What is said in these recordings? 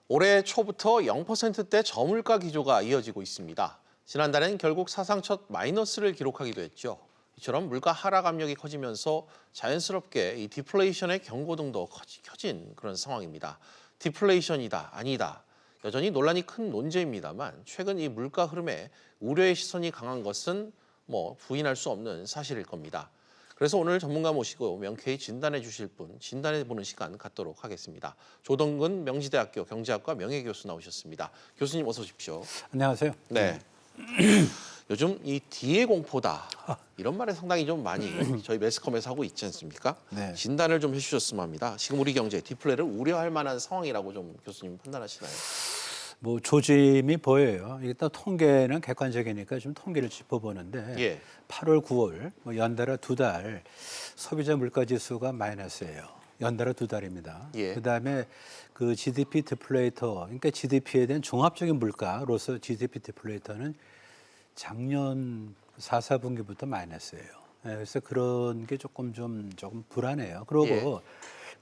올해 초부터 0%대 저물가 기조가 이어지고 있습니다. 지난달엔 결국 사상 첫 마이너스를 기록하기도 했죠. 이처럼 물가 하락 압력이 커지면서 자연스럽게 이 디플레이션의 경고등도 켜진 그런 상황입니다. 디플레이션이다, 아니다. 여전히 논란이 큰 논제입니다만 최근 이 물가 흐름에 우려의 시선이 강한 것은 부인할 수 없는 사실일 겁니다. 그래서 오늘 전문가 모시고 명쾌히 진단해 주실 분, 진단해 보는 시간 갖도록 하겠습니다. 조동근 명지대학교 경제학과 명예교수 나오셨습니다. 교수님 어서 오십시오. 안녕하세요. 네. 요즘 이 D의 공포다 이런 말에 상당히 좀 많이 저희 매스컴에서 하고 있지 않습니까? 네. 진단을 좀 해주셨으면 합니다. 지금 우리 경제 디플레를 우려할 만한 상황이라고 좀 교수님 판단하시나요? 뭐 조짐이 보여요. 일단 통계는 객관적이니까 좀 통계를 짚어보는데 예. 8월, 9월 연달아 두 달 소비자 물가 지수가 마이너스예요. 연달아 두 달입니다. 예. 그다음에 그 GDP 디플레이터, 그러니까 GDP에 대한 종합적인 물가로서 GDP 디플레이터는 작년 4, 4분기부터 마이너스예요. 그래서 그런 게 조금 불안해요. 그리고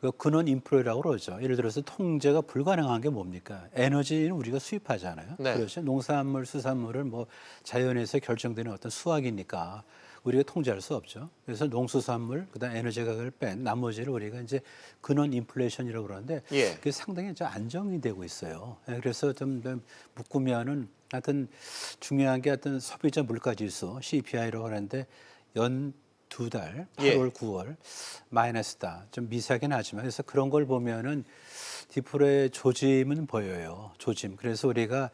그 근원 인플레라고 그러죠. 예를 들어서 통제가 불가능한 게 뭡니까? 에너지는 우리가 수입하잖아요. 네. 그렇죠. 농산물, 수산물을 뭐 자연에서 결정되는 어떤 수확이니까 우리가 통제할 수 없죠. 그래서 농수산물, 그다음 에너지 가격을 뺀 나머지를 우리가 이제 근원 인플레이션이라고 그러는데 예. 그게 상당히 좀 안정이 되고 있어요. 그래서 좀 묶으면은 하여튼 중요한 게 하여튼 소비자 물가 지수 CPI라고 하는데 연 두 달, 8월, 9월 마이너스다. 좀 미세하긴 하지만 그래서 그런 걸 보면은 디플레 조짐은 보여요. 조짐. 그래서 우리가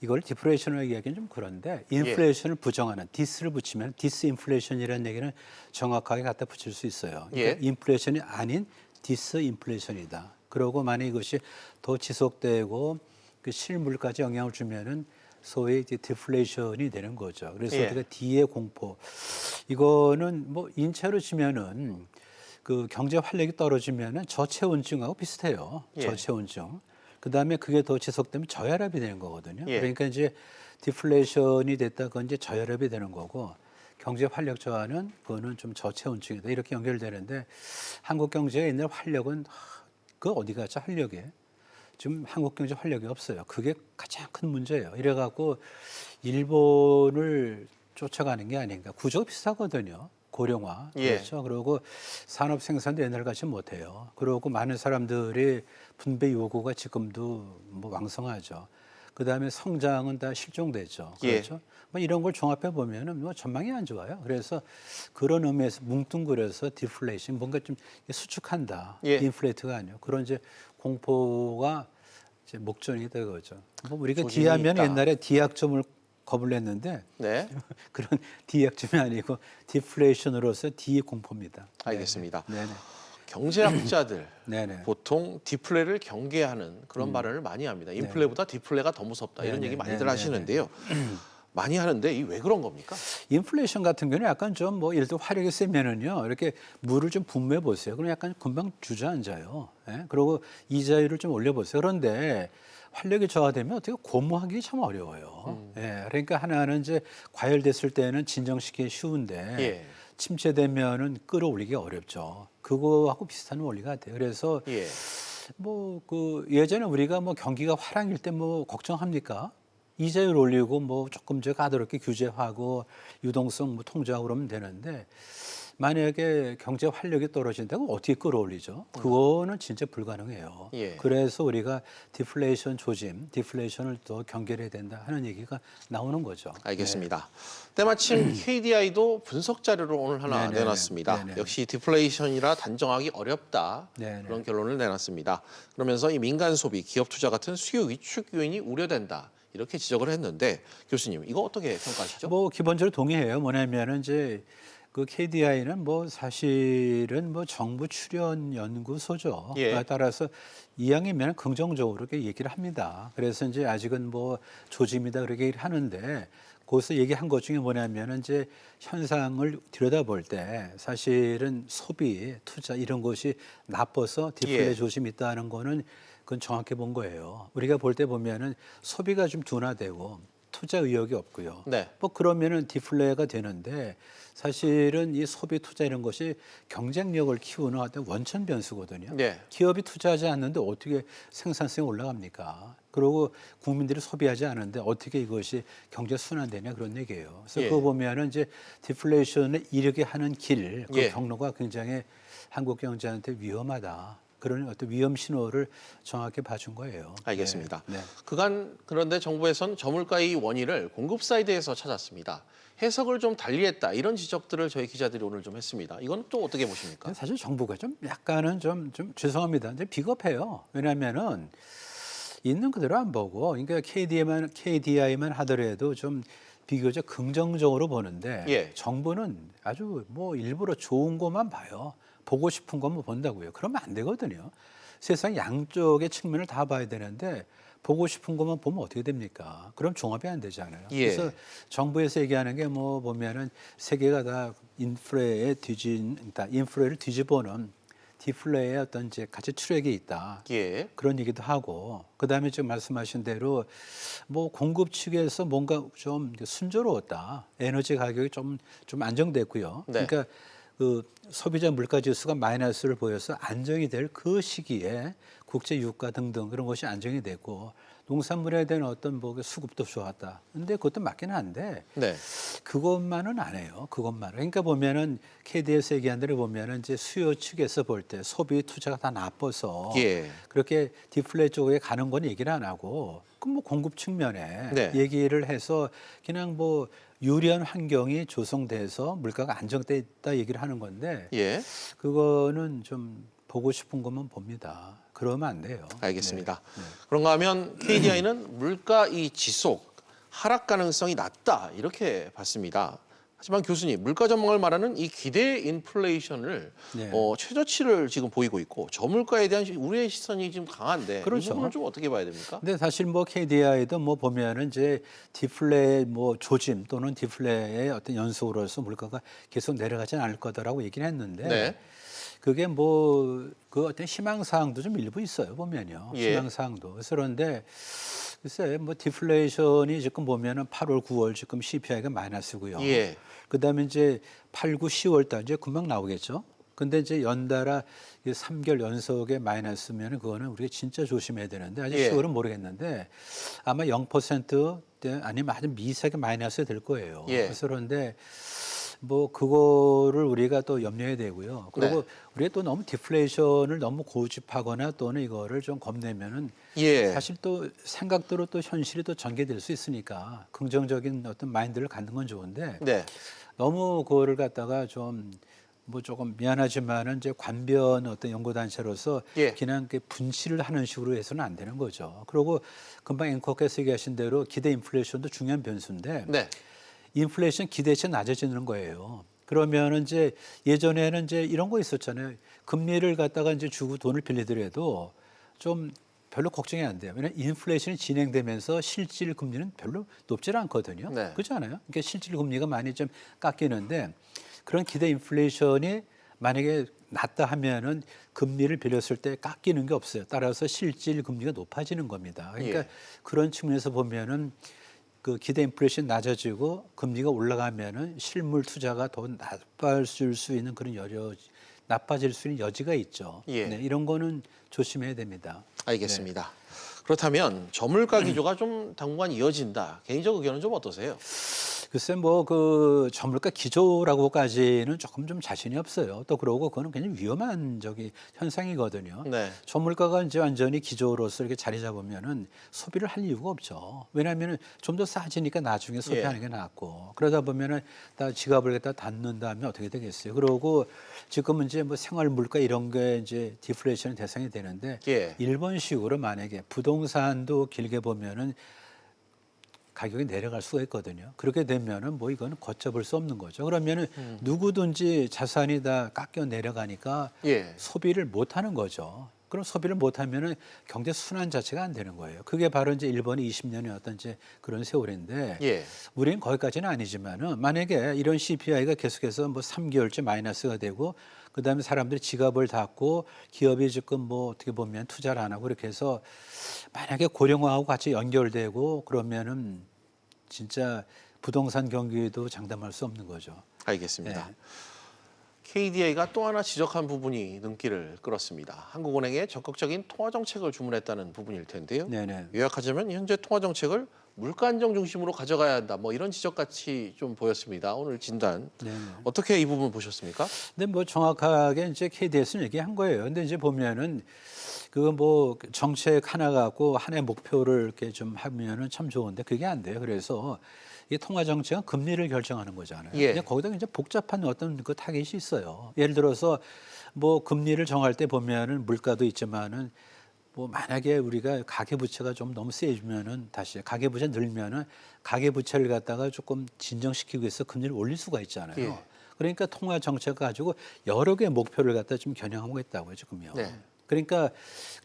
이걸 디플레이션을 이야기하기는 좀 그런데 인플레이션을 부정하는 디스를 붙이면 디스인플레이션이라는 얘기는 정확하게 갖다 붙일 수 있어요. 그러니까 인플레이션이 아닌 디스인플레이션이다. 그러고 만약 이것이 더 지속되고 그 실물까지 영향을 주면은 소위 디플레이션이 되는 거죠. 그래서 우리가 D의 공포 이거는 뭐 인체로 치면은 그 경제 활력이 떨어지면은 저체온증하고 비슷해요. 저체온증. 그다음에 그게 더 지속되면 저혈압이 되는 거거든요. 그러니까 이제 디플레이션이 됐다가 이제 저혈압이 되는 거고 경제 활력 저하는 그거는 좀 저체온증이다. 이렇게 연결되는데 한국 경제가 옛날 활력은 그 어디 갔죠? 활력에. 지금 한국 경제 활력이 없어요. 그게 가장 큰 문제예요. 이래갖고 일본을 쫓아가는 게 아닌가. 구조가 비슷하거든요. 고령화. 그렇죠. 그리고 산업 생산도 옛날같이 못해요. 그리고 많은 사람들이 분배 요구가 지금도 뭐 왕성하죠. 그다음에 성장은 다 실종되죠. 그렇죠. 뭐 이런 걸 종합해 보면은 뭐 전망이 안 좋아요. 그래서 그런 의미에서 뭉뚱그려서 디플레이션 뭔가 좀 수축한다. 인플레이트가 아니요. 그런 이제 공포가 이제 목전이 되거죠. 뭐 우리가 D하면 옛날에 D약점을 겁을 냈는데 그런 D약점이 아니고 디플레이션으로서 D 공포입니다. 알겠습니다. 네네. 경제학자들 네네. 보통 디플레를 경계하는 그런 발언을 많이 합니다. 인플레보다 디플레가 더 무섭다 이런 얘기 많이들 하시는데요. 많이 하는데 이 왜 그런 겁니까? 인플레이션 같은 경우는 약간 좀 뭐 예를 들어 화력이 세면은요 이렇게 물을 좀 분무해 보세요. 그럼 약간 금방 주저앉아요. 그리고 이자율을 좀 올려보세요. 그런데 활력이 저하되면 어떻게 고무하기 참 어려워요. 그러니까 하나는 이제 과열됐을 때는 진정시키기 쉬운데 침체되면은 끌어올리기 어렵죠. 그거하고 비슷한 원리 같아요. 그래서 뭐 그 예전에 우리가 뭐 경기가 화랑일 때 뭐 걱정합니까? 이자율 올리고 뭐 조금 저 까다롭게 규제하고 유동성 뭐 통제하고 그러면 되는데 만약에 경제 활력이 떨어진다고 어떻게 끌어올리죠? 그거는 진짜 불가능해요. 그래서 우리가 디플레이션 조짐, 디플레이션을 더 경계해야 된다 하는 얘기가 나오는 거죠. 알겠습니다. 때마침 KDI도 분석 자료를 오늘 하나 내놨습니다. 역시 디플레이션이라 단정하기 어렵다. 그런 결론을 내놨습니다. 그러면서 이 민간 소비, 기업 투자 같은 수요 위축 요인이 우려된다. 이렇게 지적을 했는데 교수님 이거 어떻게 평가하시죠? 뭐 기본적으로 동의해요. 뭐냐면은 이제 그 KDI는 뭐 사실은 뭐 정부 출연 연구소죠. 따라서 이왕이면 긍정적으로 이렇게 얘기를 합니다. 그래서 이제 아직은 뭐 조짐이다 그렇게 얘기를 하는데 거기서 얘기한 것 중에 뭐냐면은 이제 현상을 들여다볼 때 사실은 소비, 투자 이런 것이 나빠서 디플레 조짐이 있다는 거는 그건 정확히 본 거예요. 우리가 볼 때 보면은 소비가 좀 둔화되고 투자 의욕이 없고요. 네. 뭐 그러면은 디플레가 되는데 사실은 이 소비 투자 이런 것이 경쟁력을 키우는 어떤 원천 변수거든요. 네. 기업이 투자하지 않는데 어떻게 생산성이 올라갑니까? 그리고 국민들이 소비하지 않는데 어떻게 이것이 경제 순환되냐 그런 얘기예요. 그래서 예. 그거 보면은 이제 디플레이션에 이르게 하는 길, 그 예. 경로가 굉장히 한국 경제한테 위험하다. 그런 어떤 위험 신호를 정확히 봐준 거예요. 알겠습니다. 네. 네. 그간 그런데 정부에선 저물가의 원인을 공급 사이드에서 찾았습니다. 해석을 좀 달리했다 이런 지적들을 저희 기자들이 오늘 좀 했습니다. 이건 또 어떻게 보십니까? 사실 정부가 좀 약간은 좀 죄송합니다. 이제 비겁해요. 왜냐하면은 있는 그대로 안 보고, 그러니까 KDI만 하더라도 좀 비교적 긍정적으로 보는데 예. 정부는 아주 뭐 일부러 좋은 것만 봐요. 보고 싶은 것만 본다고요. 그러면 안 되거든요. 세상 양쪽의 측면을 다 봐야 되는데 보고 싶은 것만 보면 어떻게 됩니까? 그럼 종합이 안 되잖아요. 예. 그래서 정부에서 얘기하는 게 뭐 보면은 세계가 다 인프레를 뒤집어놓은 디플레의 어떤 이제 가치 추락이 있다. 예. 그런 얘기도 하고, 그다음에 지금 말씀하신 대로 뭐 공급 측에서 뭔가 좀 순조로웠다. 에너지 가격이 좀 안정됐고요. 네. 그러니까 그 소비자 물가 지수가 마이너스를 보여서 안정이 될 그 시기에 국제 유가 등등 그런 것이 안정이 되고 농산물에 대한 어떤 뭐 수급도 좋았다. 근데 그것도 맞긴 한데 네. 그것만은 안 해요. 그것만은. 그러니까 보면은 KD에서 얘기한 대로 보면은 이제 수요 측에서 볼 때 소비 투자가 다 나빠서 예. 그렇게 디플레 쪽에 가는 건 얘기를 안 하고 그 뭐 공급 측면에 네. 얘기를 해서 그냥 뭐 유리한 환경이 조성돼서 물가가 안정돼 있다 얘기를 하는 건데 예. 그거는 좀 보고 싶은 것만 봅니다. 그러면 안 돼요. 알겠습니다. 네. 그런가 하면 KDI는 물가 이 지속 하락 가능성이 낮다 이렇게 봤습니다. 하지만 교수님, 물가 전망을 말하는 이 기대 인플레이션을 네. 최저치를 지금 보이고 있고 저물가에 대한 우리의 시선이 지금 강한데 그렇죠. 이 부분을 좀 어떻게 봐야 됩니까? 근데 사실 뭐 KDI도 뭐 보면은 이제 디플레 뭐 조짐 또는 디플레의 어떤 연속으로서 물가가 계속 내려가지는 않을 거다라고 얘기를 했는데 네. 그게 뭐 그 어떤 희망 사항도 좀 일부 있어요 보면요. 예. 희망 사항도. 그래서 그런데 글쎄 뭐 디플레이션이 지금 보면은 8월, 9월 지금 CPI가 마이너스고요. 예. 그다음에 이제 8, 9, 10월 달 이제 금방 나오겠죠. 근데 이제 연달아 3개월 연속의 마이너스면 그거는 우리가 진짜 조심해야 되는데 아직 예. 10월은 모르겠는데 아마 0% 아니면 아주 미세하게 마이너스가 될 거예요. 예. 그래서 그런데 뭐 그거를 우리가 또 염려해야 되고요. 그리고 네. 우리가 또 너무 디플레이션을 너무 고집하거나 또는 이거를 좀 겁내면은 예. 사실 또 생각대로 또 현실이 또 전개될 수 있으니까 긍정적인 어떤 마인드를 갖는 건 좋은데 네. 너무 그거를 갖다가 좀 뭐 조금 미안하지만은 이제 관변 어떤 연구 단체로서 예. 그냥 분칠을 하는 식으로 해서는 안 되는 거죠. 그리고 금방 앵커께서 얘기하신 대로 기대 인플레이션도 중요한 변수인데 네. 인플레이션 기대치 낮아지는 거예요. 그러면은 이제 예전에는 이제 이런 거 있었잖아요. 금리를 갖다가 이제 주고 돈을 빌리더라도 좀 별로 걱정이 안 돼요. 왜냐하면 인플레이션이 진행되면서 실질 금리는 별로 높지 않거든요. 네. 그렇지 않아요? 그러니까 실질 금리가 많이 좀 깎이는데 그런 기대 인플레이션이 만약에 낮다 하면은 금리를 빌렸을 때 깎이는 게 없어요. 따라서 실질 금리가 높아지는 겁니다. 그러니까 예. 그런 측면에서 보면은 그 기대 인플레이션 낮아지고 금리가 올라가면은 실물 투자가 더 나빠질 수 있는 그런 나빠질 수 있는 여지가 있죠. 예. 네, 이런 거는 조심해야 됩니다. 알겠습니다. 그렇다면 저물가 기조가 좀 당분간 이어진다. 개인적 의견은 좀 어떠세요? 글쎄 뭐 그 저물가 기조라고까지는 조금 좀 자신이 없어요. 또 그러고 그거는 굉장히 위험한 현상이거든요. 네. 저물가가 이제 완전히 기조로서 이렇게 자리 잡으면은 소비를 할 이유가 없죠. 왜냐하면은 좀 더 싸지니까 나중에 소비하는 예. 게 낫고 그러다 보면은 다 지갑을 갖다 닫는다 하면 어떻게 되겠어요. 그러고 지금은 이제 뭐 생활 물가 이런 게 이제 디플레이션 대상이 되는데 예. 일본식으로 만약에 부동산도 길게 보면은 가격이 내려갈 수가 있거든요. 그렇게 되면은 뭐 이거는 걷잡을 수 없는 거죠. 그러면은 누구든지 자산이 다 깎여 내려가니까 예. 소비를 못 하는 거죠. 그럼 소비를 못 하면은 경제 순환 자체가 안 되는 거예요. 그게 바로 이제 일본이 20년의 어떤 이제 그런 세월인데 예. 우리는 거기까지는 아니지만은 만약에 이런 CPI가 계속해서 뭐 3개월째 마이너스가 되고 그다음에 사람들이 지갑을 닫고 기업이 지금 뭐 어떻게 보면 투자를 안 하고 이렇게 해서 만약에 고령화하고 같이 연결되고 그러면은 진짜 부동산 경기도 장담할 수 없는 거죠. 알겠습니다. 네. KDA가 또 하나 지적한 부분이 눈길을 끌었습니다. 한국은행에 적극적인 통화 정책을 주문했다는 부분일 텐데요. 네네. 요약하자면 현재 통화 정책을 물가 안정 중심으로 가져가야 한다. 뭐 이런 지적같이 좀 보였습니다. 오늘 진단 네네. 어떻게 이 부분 보셨습니까? 근데 뭐 정확하게 이제 KDS는 얘기한 거예요. 근데 이제 보면은 그거 뭐 정책 하나 갖고 하나의 목표를 이렇게 좀 하면은 참 좋은데 그게 안 돼요. 그래서 이 통화 정책은 금리를 결정하는 거잖아요. 예. 근데 거기다 이제 복잡한 어떤 그 타깃이 있어요. 예를 들어서 뭐 금리를 정할 때 보면은 물가도 있지만은 뭐 만약에 우리가 가계부채가 좀 너무 세지면은 다시 가계부채 늘면은 가계부채를 갖다가 조금 진정시키기 위해서 금리를 올릴 수가 있잖아요. 예. 그러니까 통화 정책 가지고 여러 개의 목표를 갖다 좀 겨냥하고 있다고요 지금요. 네. 그러니까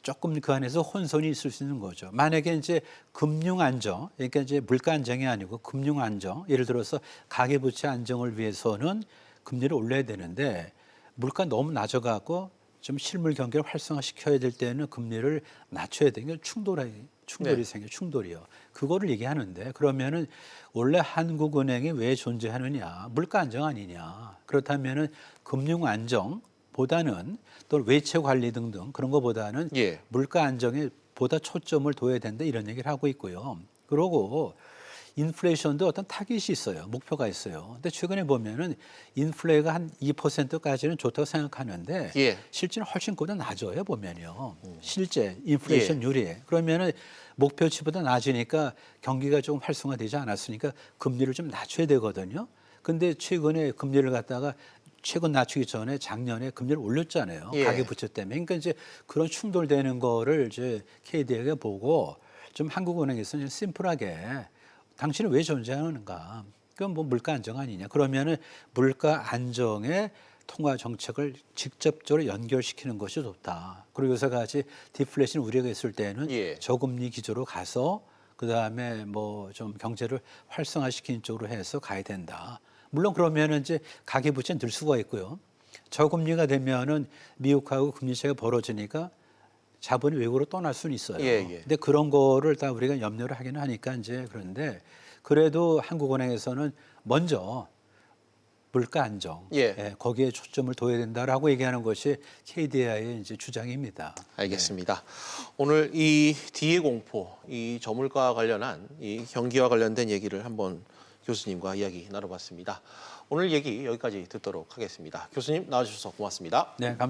조금 그 안에서 혼선이 있을 수 있는 거죠. 만약에 이제 금융 안정, 그러니까 이제 물가 안정이 아니고 금융 안정, 예를 들어서 가계부채 안정을 위해서는 금리를 올려야 되는데 물가 너무 낮아갖고 좀 실물 경기를 활성화시켜야 될 때는 금리를 낮춰야 되는 게 충돌이 네. 생겨 충돌이요. 그거를 얘기하는데 그러면은 원래 한국은행이 왜 존재하느냐? 물가 안정 아니냐? 그렇다면은 금융 안정보다는 또 외채 관리 등등 그런 거보다는 예. 물가 안정에 보다 초점을 둬야 된다 이런 얘기를 하고 있고요. 그러고 인플레이션도 어떤 타깃이 있어요. 목표가 있어요. 근데 최근에 보면은 인플레가 한 2%까지는 좋다고 생각하는데 예. 실제는 훨씬 보다 낮아요 보면요. 실제 인플레이션율이 그러면은 목표치보다 낮으니까 경기가 좀 활성화되지 않았으니까 금리를 좀 낮춰야 되거든요. 근데 최근에 금리를 갖다가 최근 낮추기 전에 작년에 금리를 올렸잖아요. 예. 가계부채 때문에. 그러니까 이제 그런 충돌되는 거를 이제 KDA가 보고 좀 한국은행에서는 심플하게 당신은 왜 존재하는가? 그건 뭐 물가 안정 아니냐? 그러면은 물가 안정에 통화 정책을 직접적으로 연결시키는 것이 좋다. 그리고 여기서 같이 디플레이션 우려가 있을 때는 예. 저금리 기조로 가서 그 다음에 뭐 좀 경제를 활성화시키는 쪽으로 해서 가야 된다. 물론 그러면은 이제 가계부채는 늘 수가 있고요. 저금리가 되면은 미국하고 금리 차이가 벌어지니까 자본이 외국으로 떠날 수는 있어요. 예, 예. 근데 그런 거를 다 우리가 염려를 하기는 하니까 이제 그런데 그래도 한국은행에서는 먼저 물가 안정, 예. 거기에 초점을 둬야 된다라고 얘기하는 것이 KDI의 이제 주장입니다. 알겠습니다. 오늘 이 뒤의 공포, 이 저물가 관련한 이 경기와 관련된 얘기를 한번 교수님과 이야기 나눠봤습니다. 오늘 얘기 여기까지 듣도록 하겠습니다. 교수님 나와주셔서 고맙습니다. 네, 감사합니다.